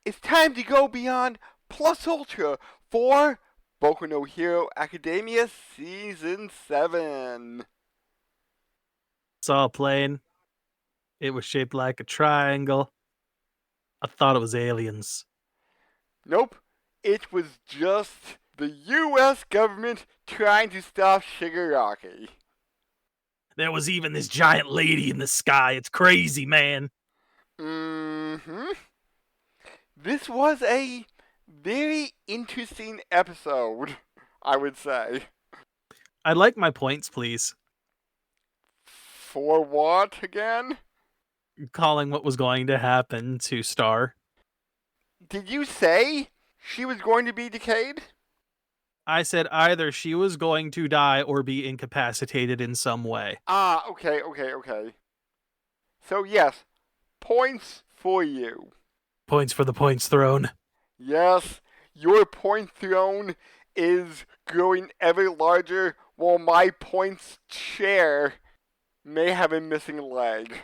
it's time to go beyond Plus Ultra for Boku no Hero Academia Season 7. Saw a plane. It was shaped like a triangle. I thought it was aliens. Nope, it was just the US government trying to stop Shigaraki. There was even this giant lady in the sky. It's crazy, man. Mm-hmm. This was a very interesting episode, I would say. I'd like my points, please. For what again? Calling what was going to happen to Star. Did you say she was going to be decayed? I said either she was going to die or be incapacitated in some way. Ah, okay. So yes, points for you. Points for the points thrown. Yes, your point throne is growing ever larger while my points chair may have a missing leg.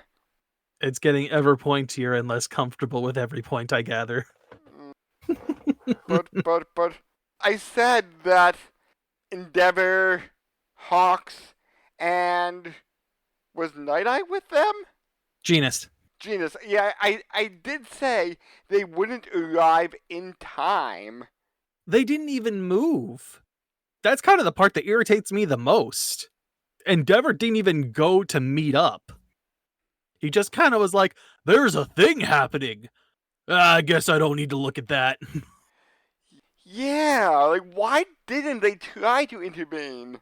It's getting ever pointier and less comfortable with every point I gather. But, I said that Endeavor, Hawks, and was Night Eye with them? Genus. Genus. Yeah, I did say they wouldn't arrive in time. They didn't even move. That's kind of the part that irritates me the most. Endeavor didn't even go to meet up. He just kind of was like, there's a thing happening. I guess I don't need to look at that. Yeah, like why didn't they try to intervene?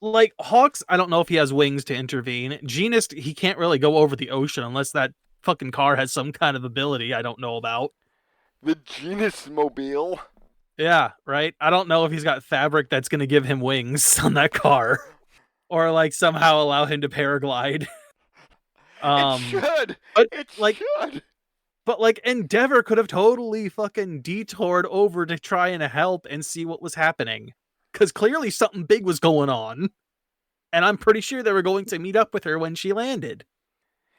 Like, Hawks, I don't know if he has wings to intervene. Genus, he can't really go over the ocean unless that fucking car has some kind of ability I don't know about. The Genus Mobile. Yeah, right? I don't know if he's got fabric that's going to give him wings on that car. Or, like, somehow allow him to paraglide. It should. But, It like, should. But, like, Endeavor could have totally fucking detoured over to try and help and see what was happening. Because clearly something big was going on. And I'm pretty sure they were going to meet up with her when she landed.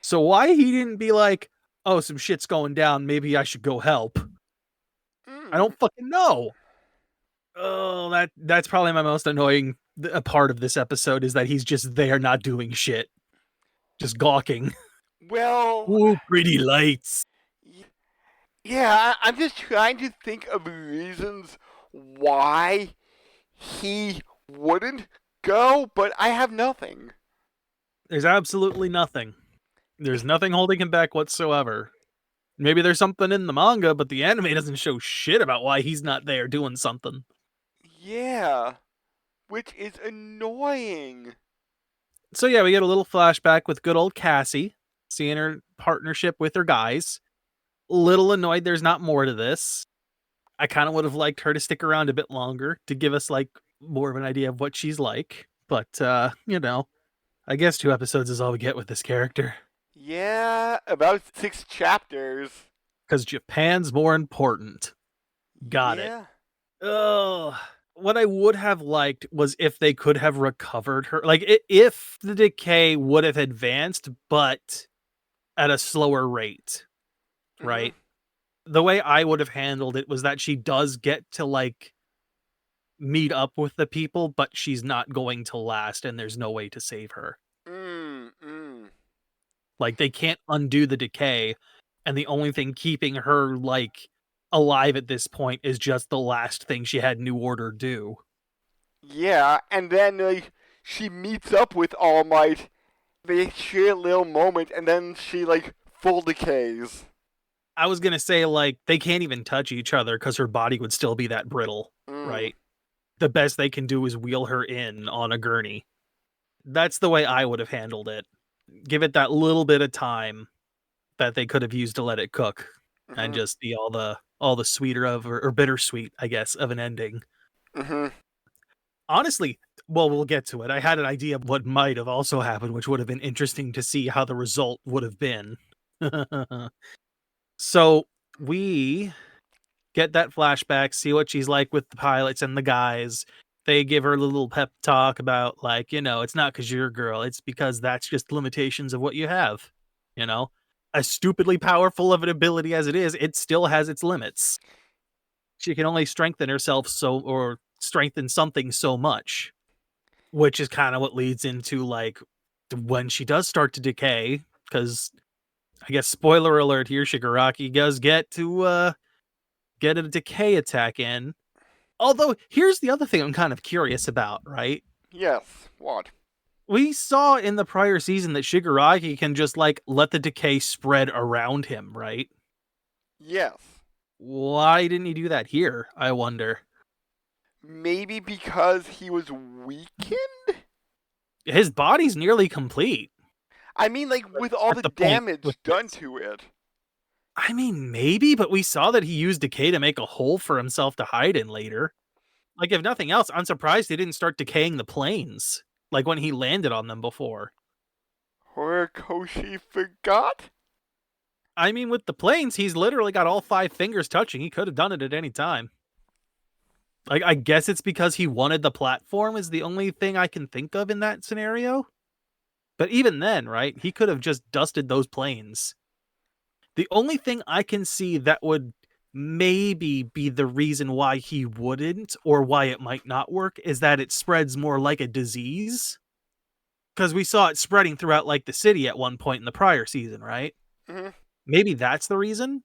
So why he didn't be like, oh, some shit's going down, maybe I should go help? I don't fucking know. Oh, that's probably my most annoying part of this episode is that he's just there not doing shit. Just gawking. Well, Ooh, pretty lights. yeah, I'm just trying to think of reasons why he wouldn't go, but I have nothing. There's absolutely nothing. There's nothing holding him back whatsoever. Maybe there's something in the manga, but the anime doesn't show shit about why he's not there doing something. Yeah, which is annoying. So yeah, we get a little flashback with good old Cassie, seeing her partnership with her guys. Little annoyed there's not more to this. I kind of would have liked her to stick around a bit longer to give us like more of an idea of what she's like. But I guess 2 episodes is all we get with this character. Yeah, about 6 chapters. Because Japan's more important. Got it. Yeah. Oh, what I would have liked was if they could have recovered her. Like, if the decay would have advanced, but at a slower rate, right? The way I would have handled it was that she does get to, like, meet up with the people, but she's not going to last, and there's no way to save her. Like, they can't undo the decay, and the only thing keeping her, like, alive at this point is just the last thing she had New Order do. Yeah, and then like she meets up with All Might. They share a little moment, and then she like full decays. I was gonna say, like, they can't even touch each other because her body would still be that brittle, right? The best they can do is wheel her in on a gurney. That's the way I would have handled it. Give it that little bit of time that they could have used to let it cook, and just be all the sweeter of or bittersweet, I guess, of an ending. Honestly, well, we'll get to it. I had an idea of what might have also happened, which would have been interesting to see how the result would have been. So we get that flashback, see what she's like with the pilots and the guys. They give her a little pep talk about, like, it's not because you're a girl, it's because that's just limitations of what you have. as stupidly powerful of an ability as it is, it still has its limits. She can only strengthen herself or strengthen something so much, which is kind of what leads into like when she does start to decay, because I guess spoiler alert here, Shigaraki does get a decay attack in. Although here's the other thing I'm kind of curious about, right? Yes. What? We saw in the prior season that Shigaraki can just like let the decay spread around him, right? Yes. Why didn't he do that here? I wonder. Maybe because he was weakened? His body's nearly complete. I mean, like, with all At the the point with damage done this. to it. I mean, maybe, but we saw that he used decay to make a hole for himself to hide in later. Like, if nothing else, I'm surprised he didn't start decaying the planes, like when he landed on them before. Horikoshi forgot? I mean, with the planes, he's literally got all 5 fingers touching. He could have done it at any time. Like, I guess it's because he wanted the platform is the only thing I can think of in that scenario. But even then, right, he could have just dusted those planes. The only thing I can see that would maybe be the reason why he wouldn't, or why it might not work, is that it spreads more like a disease. Because we saw it spreading throughout, like, the city at one point in the prior season, right? Mm-hmm. Maybe that's the reason?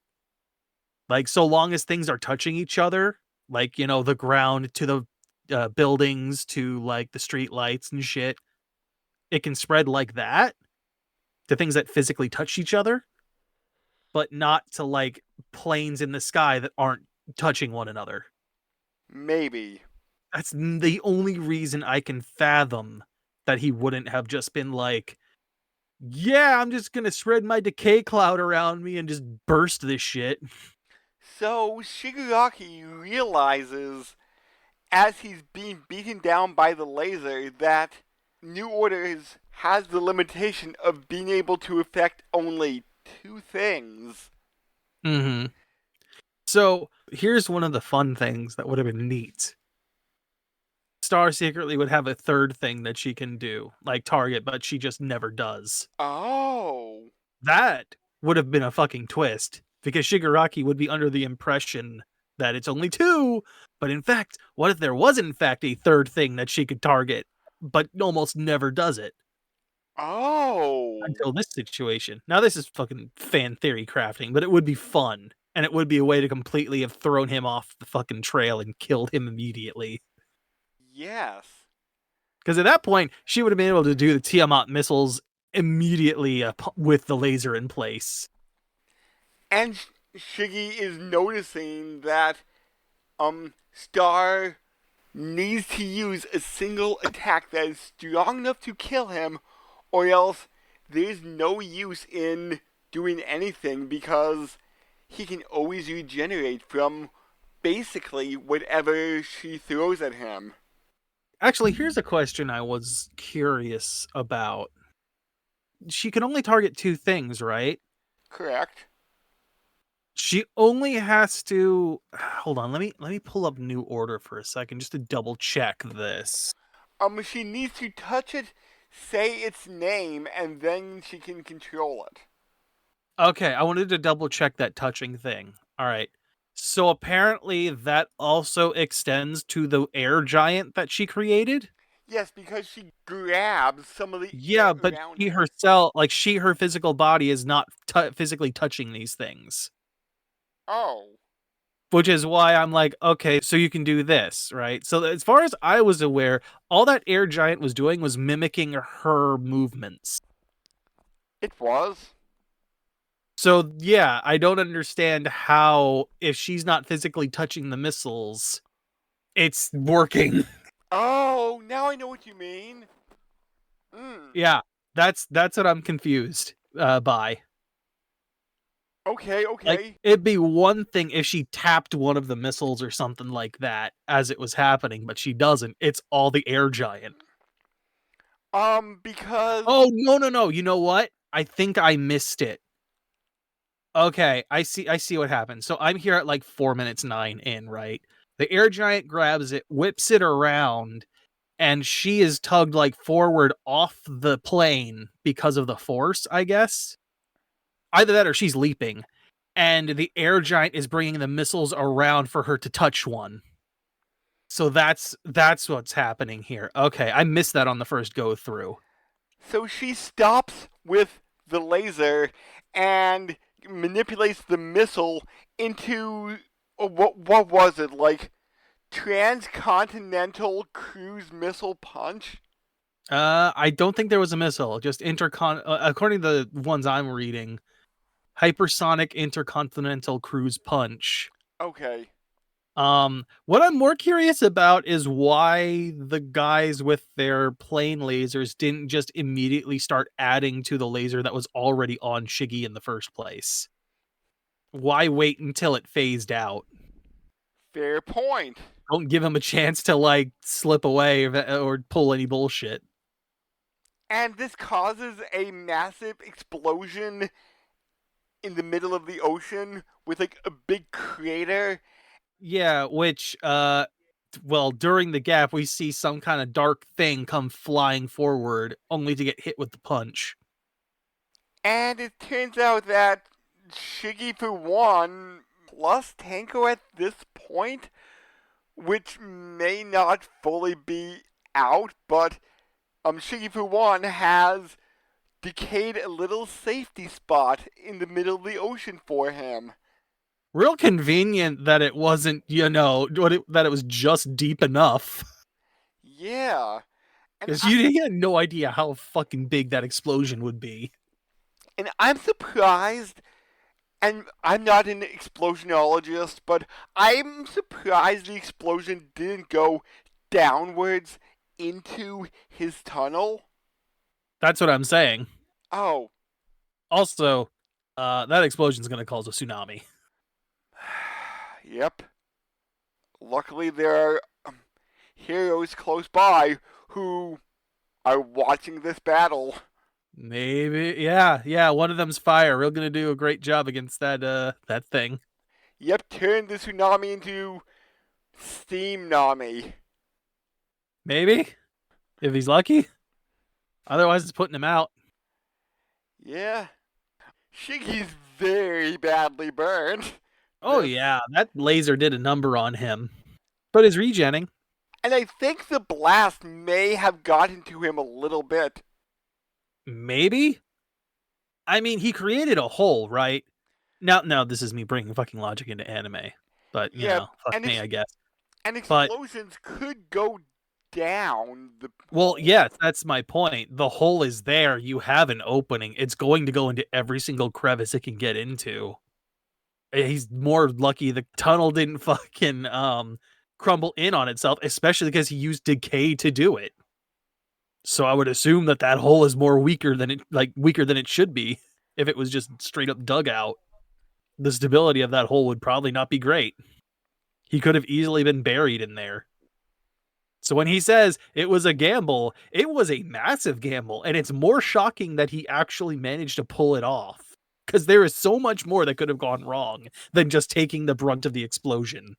Like, so long as things are touching each other, like, you know, the ground to the buildings to, like, the street lights and shit, it can spread like that to things that physically touch each other, but not to, like, planes in the sky that aren't touching one another. Maybe. That's the only reason I can fathom that he wouldn't have just been like, yeah, I'm just gonna spread my decay cloud around me and just burst this shit. So Shigaraki realizes, as he's being beaten down by the laser, that New Order has the limitation of being able to affect only 2 things. Mm-hmm. So here's one of the fun things that would have been neat. Star secretly would have a third thing that she can do, like target, but she just never does. Oh. That would have been a fucking twist, because Shigaraki would be under the impression that it's only 2, but in fact, what if there was in fact a third thing that she could target, but almost never does it? Oh. Until this situation. Now this is fucking fan theory crafting, but it would be fun. And it would be a way to completely have thrown him off the fucking trail and killed him immediately. Yes. Because at that point, she would have been able to do the Tiamat missiles immediately with the laser in place. And Shiggy is noticing that Star needs to use a single attack that is strong enough to kill him, or else there's no use in doing anything because he can always regenerate from basically whatever she throws at him. Actually, here's a question I was curious about. She can only target 2 things, right? Correct. She only has to hold on, let me pull up New Order for a second just to double check this. She needs to touch it, say its name, and then she can control it. Okay, I wanted to double check that touching thing. All right. So apparently that also extends to the air giant that she created? Yes, because she grabs some of the air Yeah, but around she him. herself, like her physical body is not physically touching these things. Oh. Which is why I'm like, okay, so you can do this, right? So as far as I was aware, all that air giant was doing was mimicking her movements. It was. So yeah, I don't understand how, if she's not physically touching the missiles, it's working. Oh, now I know what you mean. Yeah, that's what I'm confused by. Okay, Like, okay. it'd be one thing if she tapped one of the missiles or something like that as it was happening, but she doesn't. It's all the air giant. Because Oh, no. You know what? I think I missed it. Okay, I see what happened. So I'm here at like 4 minutes 9 in, right? The air giant grabs it, whips it around, and she is tugged like forward off the plane because of the force, I guess. Either that or she's leaping, and the air giant is bringing the missiles around for her to touch one. So that's what's happening here. Okay, I missed that on the first go through. So she stops with the laser and manipulates the missile into what was it, like transcontinental cruise missile punch? I don't think there was a missile. Just according to the ones I'm reading, hypersonic intercontinental cruise punch. Okay. What I'm more curious about is why the guys with their plane lasers didn't just immediately start adding to the laser that was already on Shiggy in the first place. Why wait until it phased out? Fair point. Don't give him a chance to like slip away or pull any bullshit. And this causes a massive explosion in the middle of the ocean with like a big crater. Yeah, which well, during the gap we see some kind of dark thing come flying forward only to get hit with the punch. And it turns out that Shiggy for one plus Tanko at this point, which may not fully be out, but Shiggy for one has decayed a little safety spot in the middle of the ocean for him. Real convenient that it wasn't, that it was just deep enough. Yeah. And Because you had no idea how fucking big that explosion would be. and I'm surprised, and I'm not an explosionologist, but I'm surprised the explosion didn't go downwards into his tunnel. That's what I'm saying. Oh. Also, that explosion's going to cause a tsunami. Yep. Luckily, there are heroes close by who are watching this battle. Maybe, yeah. One of them's fire. We're gonna do a great job against that thing. Yep, turn the tsunami into steam nami. Maybe, if he's lucky. Otherwise, it's putting him out. Yeah. Shiggy's very badly burned. Oh yeah, that laser did a number on him, but he's regenning. And I think the blast may have gotten to him a little bit. Maybe. I mean, he created a hole, right? Now this is me bringing fucking logic into anime, but Yeah, fuck me, I guess. and But explosions could go down the well, hole. yes, that's my point. The hole is there. You have an opening. It's going to go into every single crevice it can get into. He's more lucky the tunnel didn't fucking crumble in on itself, especially because he used decay to do it. So I would assume that hole is weaker than it should be if it was just straight up dug out. The stability of that hole would probably not be great. He could have easily been buried in there. So when he says it was a gamble, it was a massive gamble, and it's more shocking that he actually managed to pull it off. Because there is so much more that could have gone wrong than just taking the brunt of the explosion.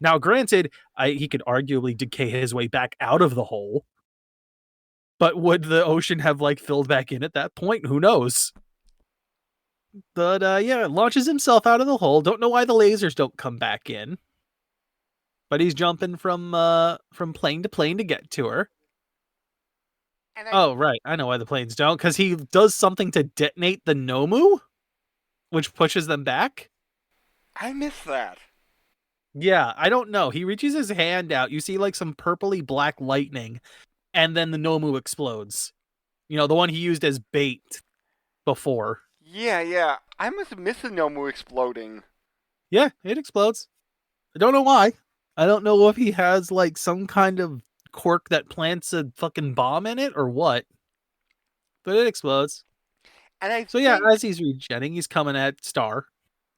Now, granted, he could arguably decay his way back out of the hole. But would the ocean have filled back in at that point? Who knows? But yeah, launches himself out of the hole. Don't know why the lasers don't come back in. But he's jumping from plane to plane to get to her. Oh, right. I know why the planes don't. Because he does something to detonate the Nomu, which pushes them back. I missed that. Yeah, I don't know. He reaches his hand out. You see some purpley black lightning, and then the Nomu explodes. The one he used as bait before. Yeah. I must have missed the Nomu exploding. Yeah, it explodes. I don't know why. I don't know if he has some kind of quirk that plants a fucking bomb in it or what. But it explodes. And as he's regenning, he's coming at Star.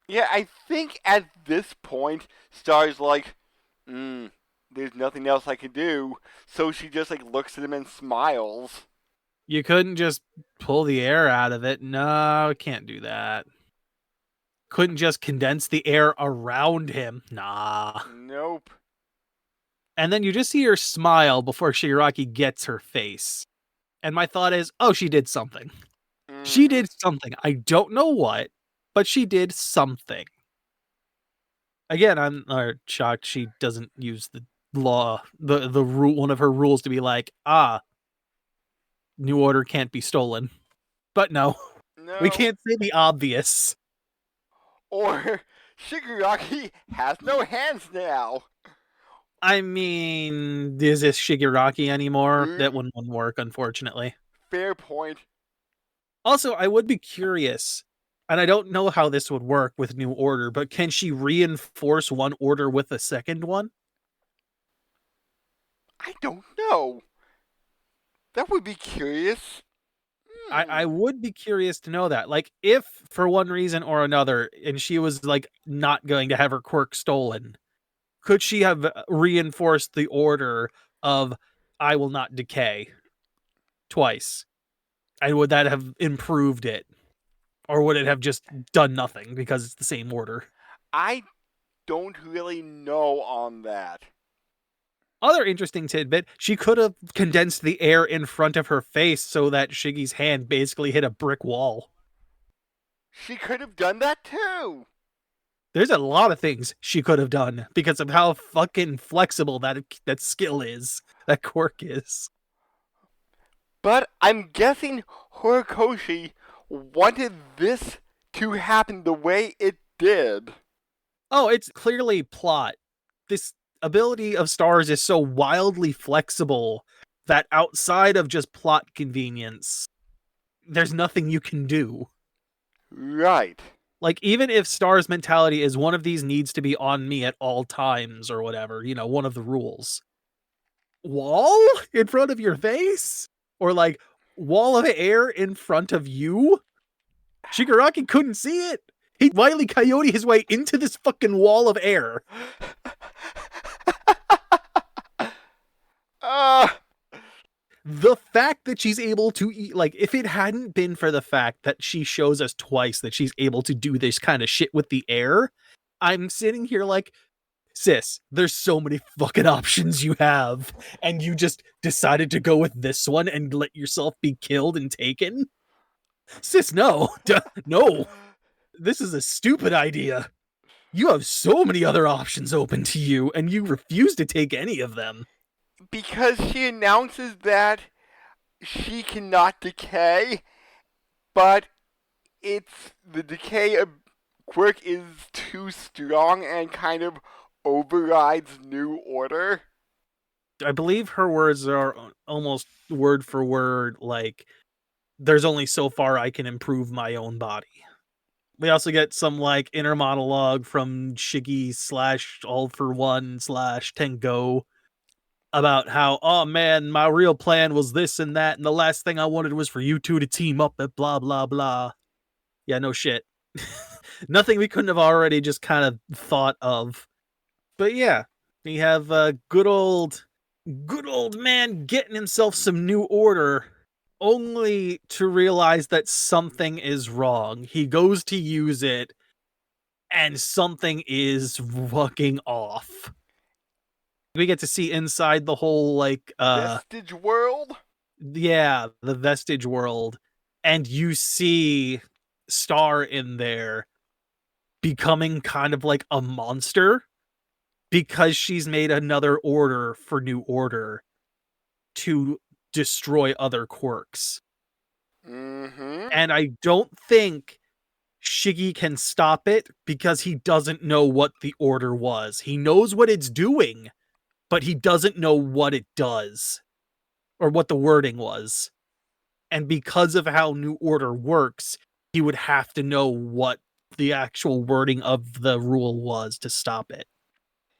Yeah, I think at this point, Star's like, there's nothing else I can do. So she just looks at him and smiles. You couldn't just pull the air out of it. No, can't do that. Couldn't just condense the air around him. Nah. Nope. And then you just see her smile before Shigaraki gets her face. And my thought is, oh, she did something. She Mm-hmm. did something. I don't know what, but she did something. Again, I'm shocked she doesn't use the law, the rule, one of her rules to be like, New Order can't be stolen. But no, we No. can't say the obvious. Or Shigaraki has no hands now. I mean, is this Shigaraki anymore? That Mm, wouldn't work, unfortunately. fair point. Also, I would be curious, and I don't know how this would work with New Order, but can she reinforce one order with a second one? I don't know. That would be curious. I Hmm. would be curious to know that. Like, if for one reason or another, and she was like not going to have her quirk stolen, could she have reinforced the order of "I will not decay" twice? And would that have improved it, or would it have just done nothing because it's the same order? I don't really know on that. Other interesting tidbit, she could have condensed the air in front of her face so that Shiggy's hand basically hit a brick wall. She could have done that too. There's a lot of things she could have done because of how fucking flexible that skill is, that quirk is. But I'm guessing Horikoshi wanted this to happen the way it did. Oh, it's clearly plot. This ability of Stars is so wildly flexible that outside of just plot convenience, there's nothing you can do. Right. Like, even if Star's mentality is one of these needs to be on me at all times or whatever, one of the rules. Wall in front of your face? Or like wall of air in front of you? Shigaraki couldn't see it. He Wile E. Coyote his way into this fucking wall of air. uh, The fact that she's able to eat, like, if it hadn't been for the fact that she shows us twice that she's able to do this kind of shit with the air, I'm sitting here like, sis, there's so many fucking options you have, and you just decided to go with this one and let yourself be killed and taken? Sis, no. No. This is a stupid idea. You have so many other options open to you, and you refuse to take any of them. because she announces that she cannot decay, but it's the decay quirk is too strong and kind of overrides New Order. I believe her words are almost word for word like, there's only so far I can improve my own body. We also get some like inner monologue from Shiggy slash All for One slash Tengo about how, oh man, my real plan was this and that, and the last thing I wanted was for you two to team up at blah blah blah. Yeah, no shit. Nothing we couldn't have already just kind of thought of. But yeah, we have a good old man getting himself some New Order, only to realize that something is wrong. He goes to use it, and something is fucking off. We get to see inside the whole, like, Vestige World? yeah, the vestige world, and you see Star in there becoming kind of like a monster because she's made another order for New Order to destroy other quirks. Mm-hmm. And I don't think Shiggy can stop it because he doesn't know what the order was. He knows what it's doing, but he doesn't know what it does or what the wording was. And because of how New Order works, he would have to know what the actual wording of the rule was to stop it.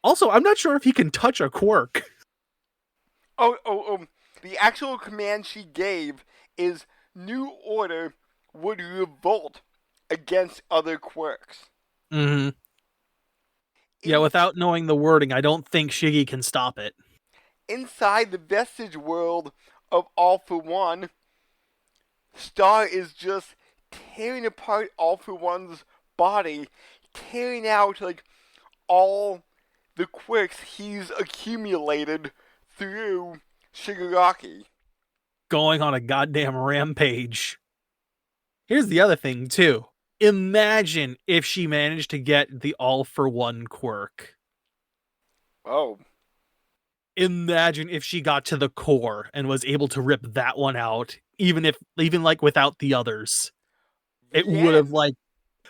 Also, I'm not sure if he can touch a quirk. Oh. The actual command she gave is New Order would revolt against other quirks. Mm-hmm. Yeah, In, without knowing the wording, I don't think Shiggy can stop it. inside the vestige world of All for One, Star is just tearing apart All for One's body, tearing out like all the quirks he's accumulated through Shigaraki. Going on a goddamn rampage. Here's the other thing, too. Imagine if she managed to get the all-for-one quirk. Oh. Imagine if she got to the core and was able to rip that one out, even like without the others. It would Yeah. have like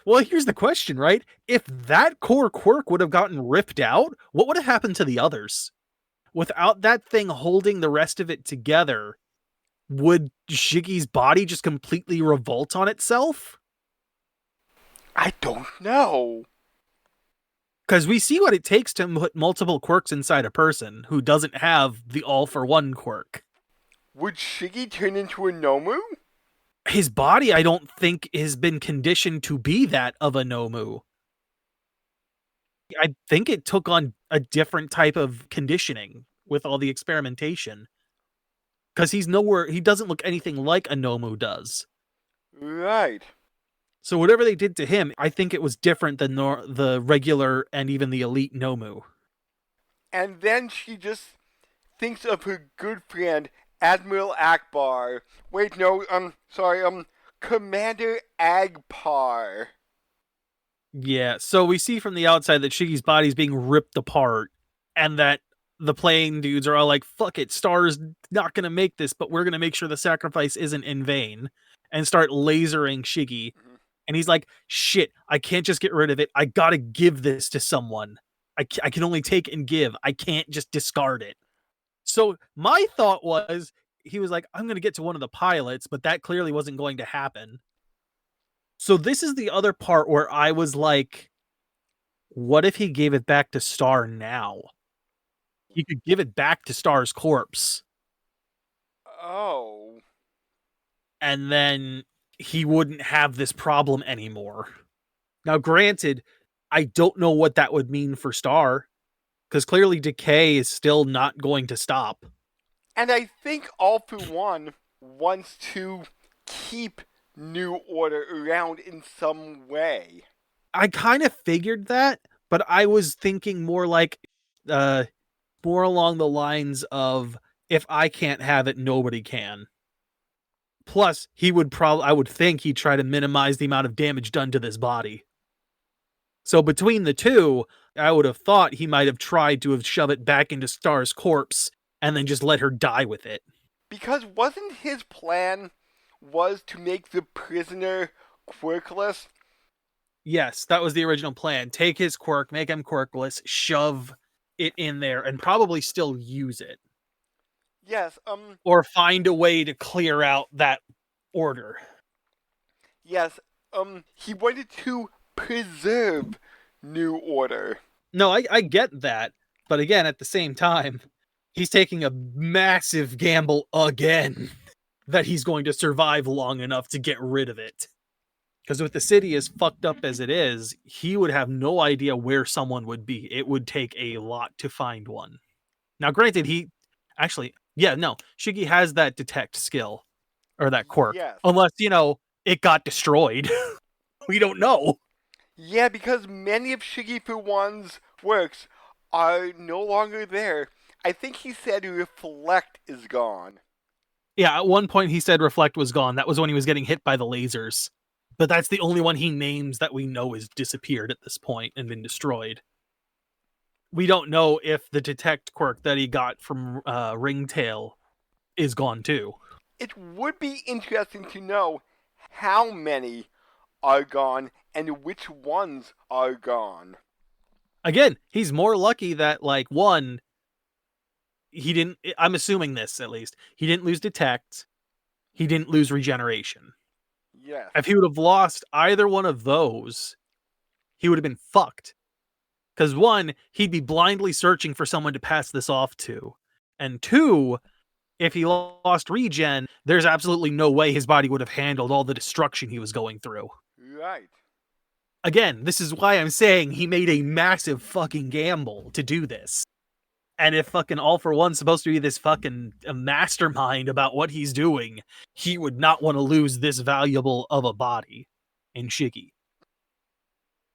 well, here's the question, right? If that core quirk would have gotten ripped out, what would have happened to the others? Without that thing holding the rest of it together, would Shiggy's body just completely revolt on itself? I don't know. Because we see what it takes to put multiple quirks inside a person who doesn't have the all for one quirk. Would Shiggy turn into a Nomu? His body, I don't think, has been conditioned to be that of a Nomu. I think it took on a different type of conditioning with all the experimentation. Because he doesn't look anything like a Nomu does. Right. So whatever they did to him, I think it was different than the regular and even the elite Nomu. And then she just thinks of her good friend, Admiral Akbar. Wait, no, sorry, Commander Agpar. Yeah, so we see from the outside that Shiggy's body's being ripped apart, and that the playing dudes are all like, fuck it, Star's not gonna make this, but we're gonna make sure the sacrifice isn't in vain, and start lasering Shiggy. Mhm. And he's like, shit, I can't just get rid of it. I gotta give this to someone. I can only take and give. I can't just discard it. So my thought was, he was like, I'm gonna get to one of the pilots, but that clearly wasn't going to happen. So this is the other part where I was like, what if he gave it back to Star now? He could give it back to Star's corpse, Oh. and then he wouldn't have this problem anymore. Now, granted, I don't know what that would mean for Star, because clearly decay is still not going to stop. And I think All For One wants to keep New Order around in some way. I kind of figured that, but I was thinking more like, uh, more along the lines of, if I can't have it, nobody can. Plus, I would think he'd try to minimize the amount of damage done to this body. So between the two, I would have thought he might have tried to have shove it back into Star's corpse and then just let her die with it. Because wasn't his plan was to make the prisoner quirkless? Yes, that was the original plan. Take his quirk, make him quirkless, shove it in there, and probably still use it. Yes, Or find a way to clear out that order. yes, he wanted to preserve New Order. No, I get that. But again, at the same time, he's taking a massive gamble again that he's going to survive long enough to get rid of it. Because with the city as fucked up as it is, he would have no idea where someone would be. It would take a lot to find one. Now, granted, Shiggy has that detect skill, or that quirk. Yes. Unless, it got destroyed. We don't know. Yeah, because many of Shiggy for One's works are no longer there. I think he said Reflect is gone. Yeah, at one point he said Reflect was gone. That was when he was getting hit by the lasers. But that's the only one he names that we know has disappeared at this point and been destroyed. We don't know if the detect quirk that he got from Ringtail is gone too. It would be interesting to know how many are gone and which ones are gone. Again, he's more lucky that, like, one, he didn't, I'm assuming this at least, he didn't lose detect, he didn't lose regeneration. Yes. If he would have lost either one of those, he would have been fucked. Because one, he'd be blindly searching for someone to pass this off to. And two, if he lost regen, there's absolutely no way his body would have handled all the destruction he was going through. Right. Again, this is why I'm saying he made a massive fucking gamble to do this. And if fucking All For One's supposed to be this fucking mastermind about what he's doing, he would not want to lose this valuable of a body in Shiggy.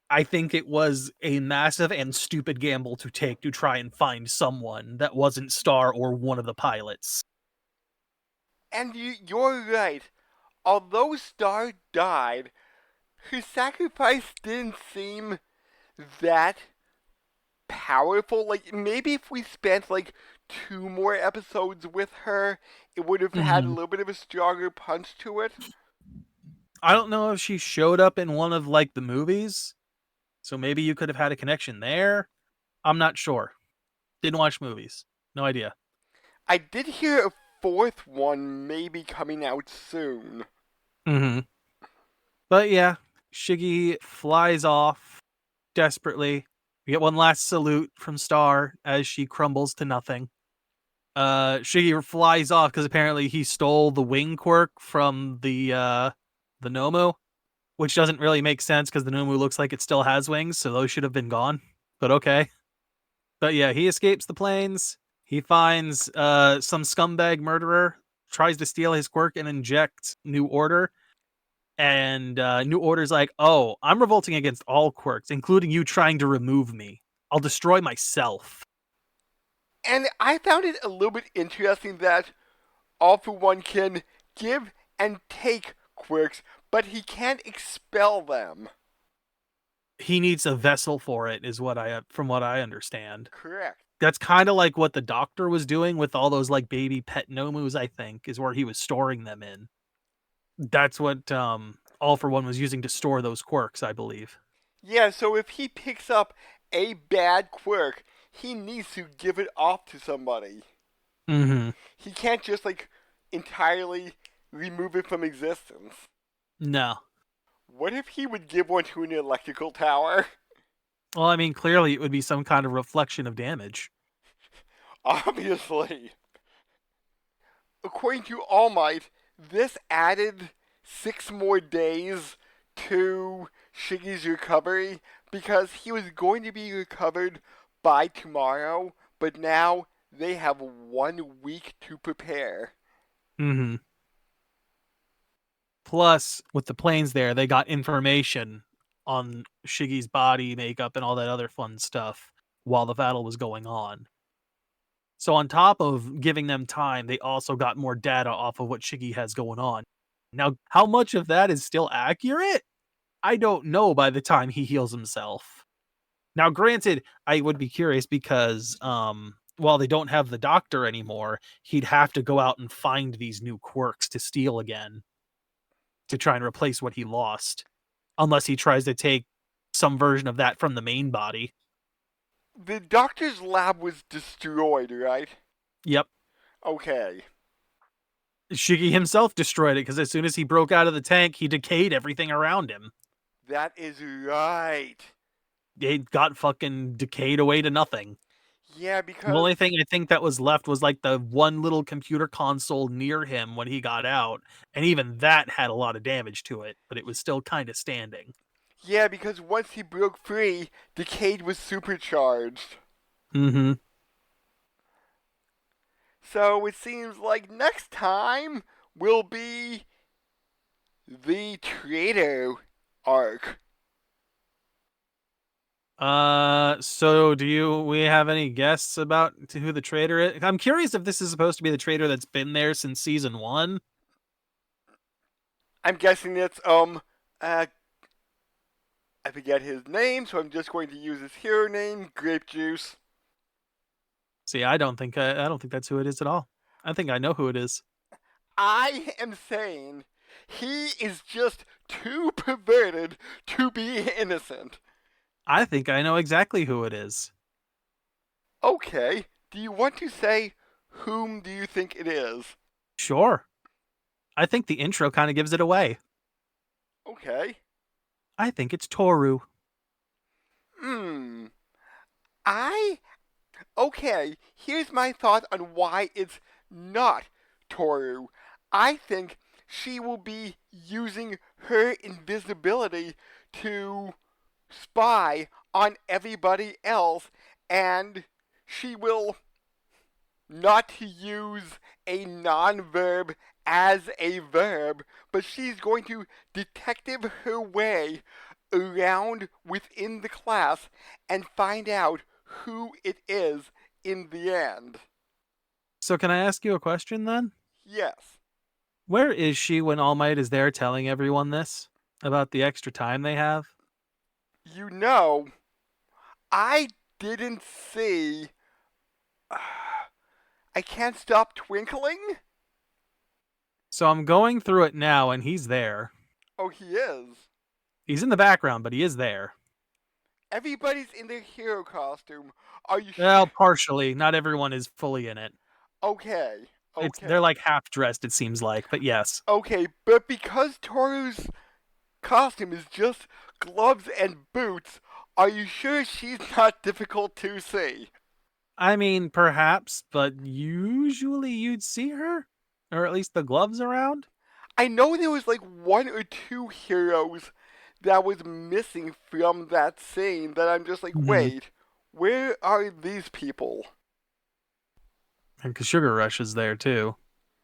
I think it was a massive and stupid gamble to take to try and find someone that wasn't Star or one of the pilots. And you're right. although Star died, her sacrifice didn't seem that powerful. Like, maybe if we spent like 2 more episodes with her, it would have had a Mm-hmm. little bit of a stronger punch to it. I don't know if she showed up in one of like the movies, so maybe you could have had a connection there. I'm not sure. Didn't watch movies. No idea. I did hear a fourth one maybe coming out soon. Mm-hmm. But yeah, Shiggy flies off desperately. We get one last salute from Star as she crumbles to nothing. Shiggy flies off because apparently he stole the wing quirk from the Nomu, which doesn't really make sense because the Nomu looks like it still has wings, so those should have been gone. But okay. But yeah, he escapes the planes. He finds some scumbag murderer, tries to steal his quirk and inject New Order. And New Order's like, oh, I'm revolting against all quirks, including you trying to remove me. I'll destroy myself. And I found it a little bit interesting that All for One can give and take quirks, but he can't expel them. He needs a vessel for it, is from what I understand. Correct. That's kind of like what the Doctor was doing with all those like baby pet Nomus, I think, is where he was storing them in. That's what All for One was using to store those quirks, I believe. Yeah, so if he picks up a bad quirk, he needs to give it off to somebody. Mm-hmm. He can't just, like, entirely remove it from existence. No. What if he would give one to an electrical tower? Well, I mean, clearly it would be some kind of reflection of damage. Obviously. According to All Might, this added 6 more days to Shiggy's recovery because he was going to be recovered by tomorrow, but now they have 1 week to prepare. Mm-hmm. Plus, with the planes there, they got information on Shiggy's body, makeup, and all that other fun stuff while the battle was going on. So on top of giving them time, they also got more data off of what Shiggy has going on. Now, how much of that is still accurate? I don't know by the time he heals himself. Now, granted, I would be curious because while they don't have the Doctor anymore, he'd have to go out and find these new quirks to steal again to try and replace what he lost. Unless he tries to take some version of that from the main body. The doctor's lab was destroyed, right? Yep. Okay. Shiggy himself destroyed it because as soon as he broke out of the tank, he decayed everything around him. That is right. It got fucking decayed away to nothing. Yeah, The because only thing I think that was left was like the one little computer console near him when he got out, and even that had a lot of damage to it, but it was still kind of standing. once he broke free, Decade was supercharged. Mm-hmm. So it seems like next time will be the Traitor arc. So we have any guesses about who the traitor is? I'm curious if this is supposed to be the traitor that's been there since season 1. I'm guessing it's I forget his name, so I'm just going to use his hero name, Grape Juice. See, I don't think that's who it is at all. I think I know who it is. I am saying he is just too perverted to be innocent. I think I know exactly who it is. Okay, do you want to say whom do you think it is? Sure. I think the intro kind of gives it away. Okay. I think it's Toru. Hmm. I. Okay, here's my thought on why it's not Toru. I think she will be using her invisibility to spy on everybody else, and she will not to use a non-verb as a verb, but she's going to detective her way around within the class and find out who it is in the end. So can I ask you a question then? Yes. Where is she when All Might is there telling everyone this about the extra time they have? You know, I didn't see. I can't stop twinkling? So I'm going through it now, and he's there. Oh, he is. He's in the background, but he is there. Everybody's in their hero costume. Are you Well, sure? partially. Not everyone is fully in it. Okay, They're okay. like half dressed, it seems like, but yes. Okay, but because Toru's costume is just gloves and boots, are you sure she's not difficult to see? I mean, perhaps, but usually you'd see her? Or at least the gloves around? I know there was like one or two heroes that was missing from that scene that I'm just like, Mm-hmm. wait, where are these people? And because Sugar Rush is there too.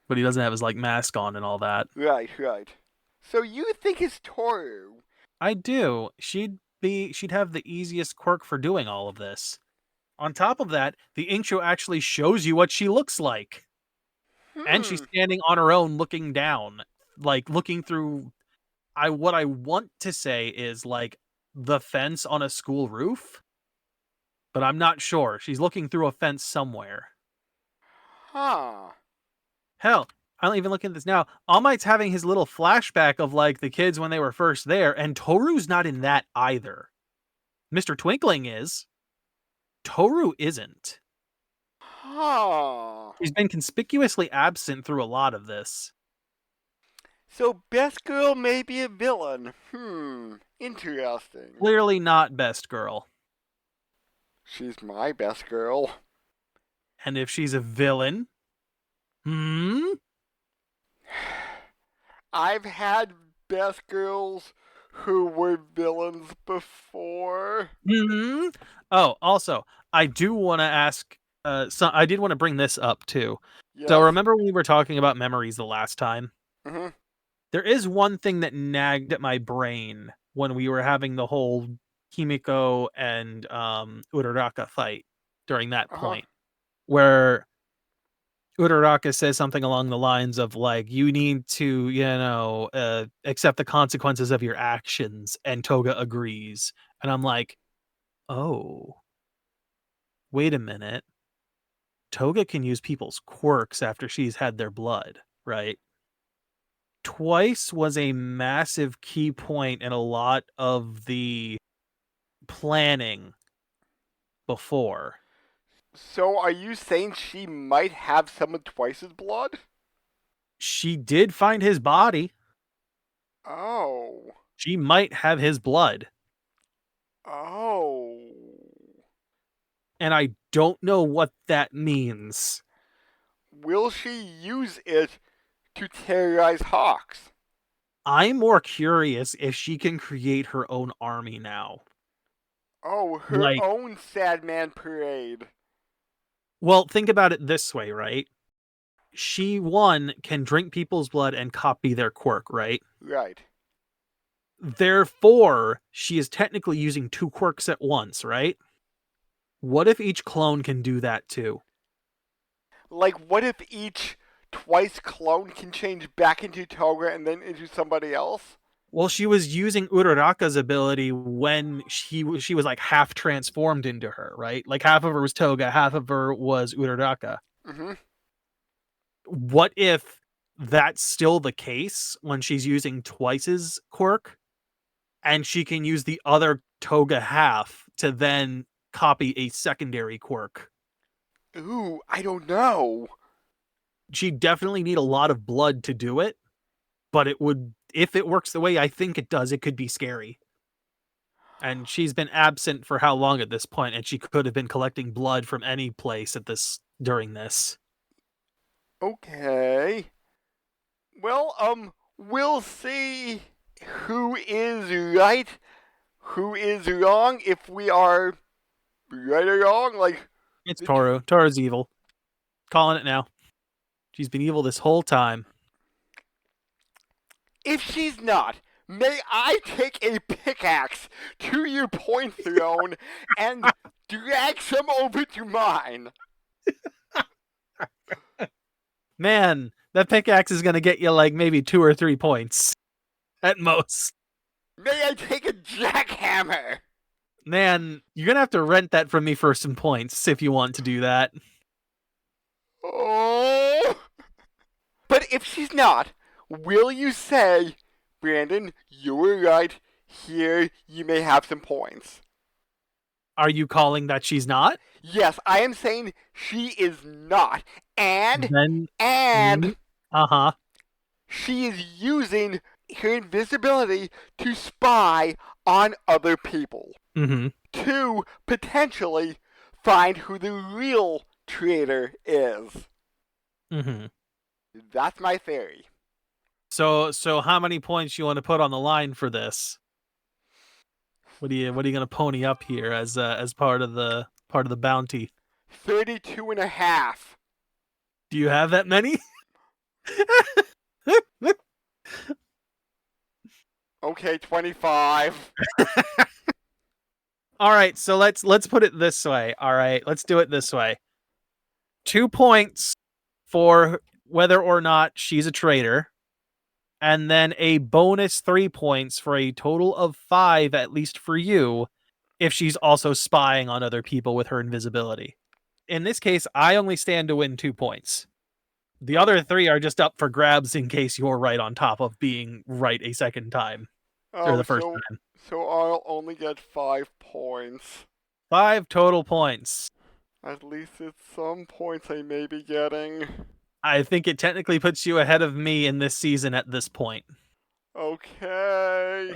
But he doesn't have his like mask on and all that. Right, right. So you think it's Toru? I do. She'd have the easiest quirk for doing all of this. On top of that, the intro actually shows you what she looks like. And she's Hmm. standing on her own looking down. Like looking through what I want to say is like the fence on a school roof, but I'm not sure. She's looking through a fence somewhere. Huh. Hell, I'm even looking at this now. All Might's having his little flashback of like the kids when they were first there, and Toru's not in that either. Mr. Twinkling is. Toru isn't. Huh. He's been conspicuously absent through a lot of this. So Best Girl may be a villain. Interesting. Clearly not best girl. She's my best girl. And if she's a villain, hmm? I've had best girls who were villains before. Hmm. Oh, also, I do want to ask. I did want to bring this up too. So Yes. remember when we were talking about memories the last time? Hmm. There is one thing that nagged at my brain when we were having the whole Kimiko and Uraraka fight during that Uh-huh. point, where Uraraka says something along the lines of like, "You need to, accept the consequences of your actions," and Toga agrees, and I'm like, "Oh, wait a minute." Toga can use people's quirks after she's had their blood, right? Twice was a massive key point in a lot of the planning before. So are you saying she might have some of Twice's blood? She did find his body. Oh. She might have his blood. Oh. And I don't know what that means. Will she use it to terrorize Hawks? I'm more curious if she can create her own army now. Oh, her Like, own Sad Man parade. well, think about it this way, right? She, one, can drink people's blood and copy their quirk, right? Right. Therefore, she is technically using two quirks at once, right? What if each clone can do that too? Like, what if each Twice clone can change back into Toga and then into somebody else? Well, she was using Uraraka's ability when she was like half transformed into her, right? Like half of her was Toga, half of her was Uraraka. Mm-hmm. What if that's still the case when she's using Twice's quirk and she can use the other Toga half to then copy a secondary quirk? Ooh, I don't know. She'd definitely need a lot of blood to do it, but it would, if it works the way I think it does, it could be scary. And she's been absent for how long at this point, and she could have been collecting blood from any place at this during this. Okay. Well, we'll see who is right, who is wrong, if we are right or wrong. Like, It's the Toru. Toru's evil. Calling it now. She's been evil this whole time. if she's not, may I take a pickaxe to your point throne and drag some over to mine? Man, That pickaxe is gonna get you like maybe 2 or 3 points at most. May I take a jackhammer? Man, you're gonna have to rent that from me for some points if you want to do that. Oh! But if she's not, will you say, Brandon, you were right. Here, you may have some points. Are you calling that she's not? Yes, I am saying she is not. And, Then, and uh-huh. she is using her invisibility to spy on other people. Mm-hmm. To potentially find who the real traitor is. Mm-hmm. That's my theory. So how many points you want to put on the line for this? What are you gonna pony up here as part of the bounty? 32 and a half. Do you have that many? Okay, 25. All right, so let's put it this way. All right, let's do it this way. 2 points for whether or not she's a traitor, and then a bonus 3 points for a total of 5, at least for you, if she's also spying on other people with her invisibility. In this case, I only stand to win 2 points. The other 3 are just up for grabs in case you're right on top of being right a second time. Or the first time. So I'll only get 5 points. 5 total points. At least it's some points I may be getting. I think it technically puts you ahead of me in this season at this point. Okay.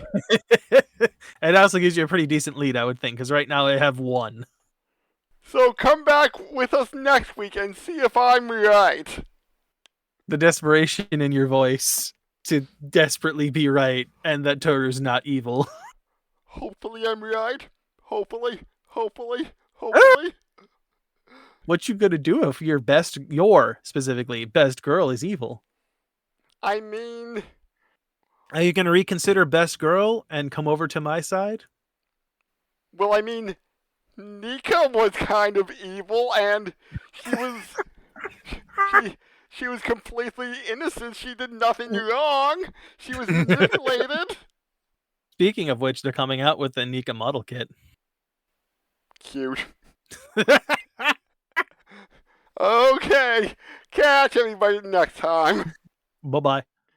It also gives you a pretty decent lead, I would think, because right now I have 1. So come back with us next week and see if I'm right. The desperation in your voice to desperately be right and that Toru's not evil. Hopefully I'm right. Hopefully. What you gonna do if your specifically best girl is evil? I mean, Are you gonna reconsider best girl and come over to my side? well, I mean, Nika was kind of evil, and she was completely innocent. She did nothing wrong. She was manipulated. Speaking of which, they're coming out with the Nika model kit. Cute. Okay, catch everybody next time. Bye-bye.